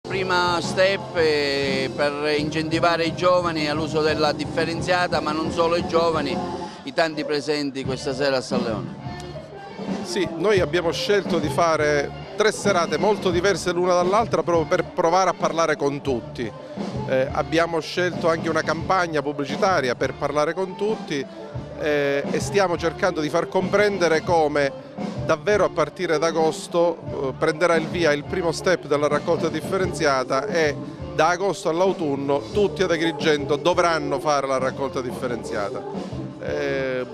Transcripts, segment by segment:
Prima step per incentivare i giovani all'uso della differenziata, ma non solo i giovani, i tanti presenti questa sera a San Leone. Sì, noi abbiamo scelto di fare 3 serate molto diverse l'una dall'altra proprio per provare a parlare con tutti. Abbiamo scelto anche una campagna pubblicitaria per parlare con tutti e stiamo cercando di far comprendere come davvero a partire da agosto prenderà il via il primo step della raccolta differenziata e da agosto all'autunno tutti ad Agrigento dovranno fare la raccolta differenziata.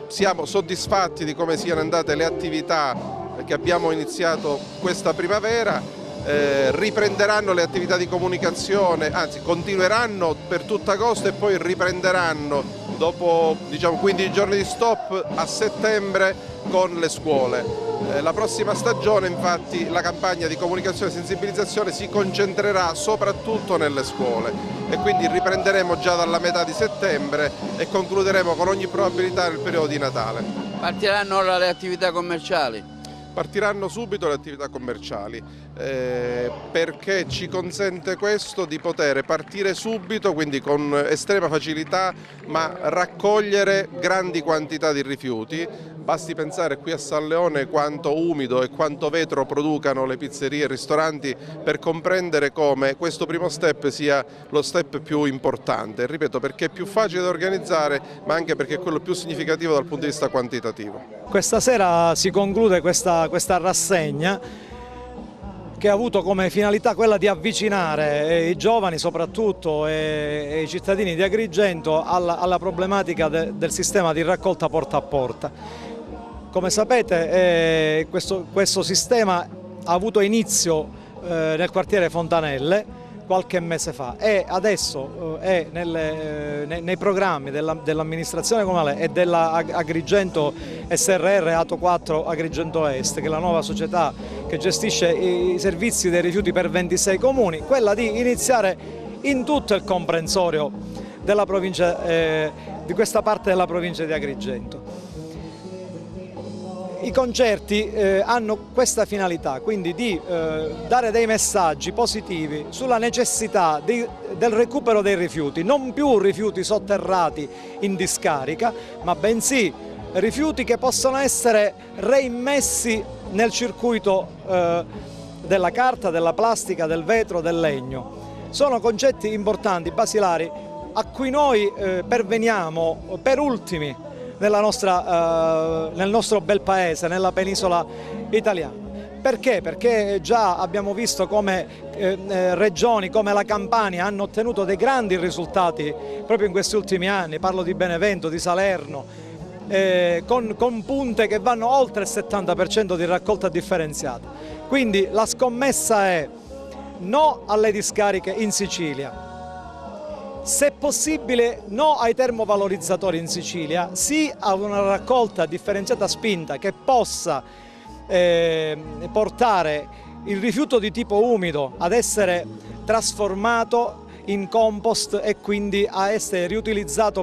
Siamo soddisfatti di come siano andate le attività che abbiamo iniziato questa primavera. Riprenderanno le attività di comunicazione, anzi continueranno per tutto agosto e poi riprenderanno dopo 15 giorni di stop a settembre con le scuole. La prossima stagione infatti la campagna di comunicazione e sensibilizzazione si concentrerà soprattutto nelle scuole e quindi riprenderemo già dalla metà di settembre e concluderemo con ogni probabilità nel periodo di Natale. Partiranno ora le attività commerciali? Partiranno subito le attività commerciali perché ci consente questo di poter partire subito, quindi con estrema facilità, ma raccogliere grandi quantità di rifiuti. Basti pensare qui a San Leone quanto umido e quanto vetro producano le pizzerie e i ristoranti per comprendere come questo primo step sia lo step più importante. Ripeto, perché è più facile da organizzare, ma anche perché è quello più significativo dal punto di vista quantitativo. Questa sera si conclude questa rassegna che ha avuto come finalità quella di avvicinare i giovani soprattutto e i cittadini di Agrigento alla problematica del sistema di raccolta porta a porta. Come sapete questo sistema ha avuto inizio nel quartiere Fontanelle qualche mese fa e adesso è nei programmi dell'amministrazione comunale e della Agrigento SRR Ato 4 Agrigento Est, che è la nuova società che gestisce i servizi dei rifiuti per 26 comuni, quella di iniziare in tutto il comprensorio della provincia, di questa parte della provincia di Agrigento. I concerti hanno questa finalità, quindi di dare dei messaggi positivi sulla necessità del recupero dei rifiuti, non più rifiuti sotterrati in discarica, ma bensì rifiuti che possono essere reimmessi nel circuito della carta, della plastica, del vetro, del legno. Sono concetti importanti, basilari, a cui noi perveniamo per ultimi nel nostro bel paese, nella penisola italiana. Perché? Perché già abbiamo visto come regioni come la Campania hanno ottenuto dei grandi risultati proprio in questi ultimi anni, parlo di Benevento, di Salerno, con punte che vanno oltre il 70% di raccolta differenziata. Quindi la scommessa è no alle discariche in Sicilia, se possibile no ai termovalorizzatori in Sicilia, sì a una raccolta differenziata spinta che possa portare il rifiuto di tipo umido ad essere trasformato in compost e quindi a essere riutilizzato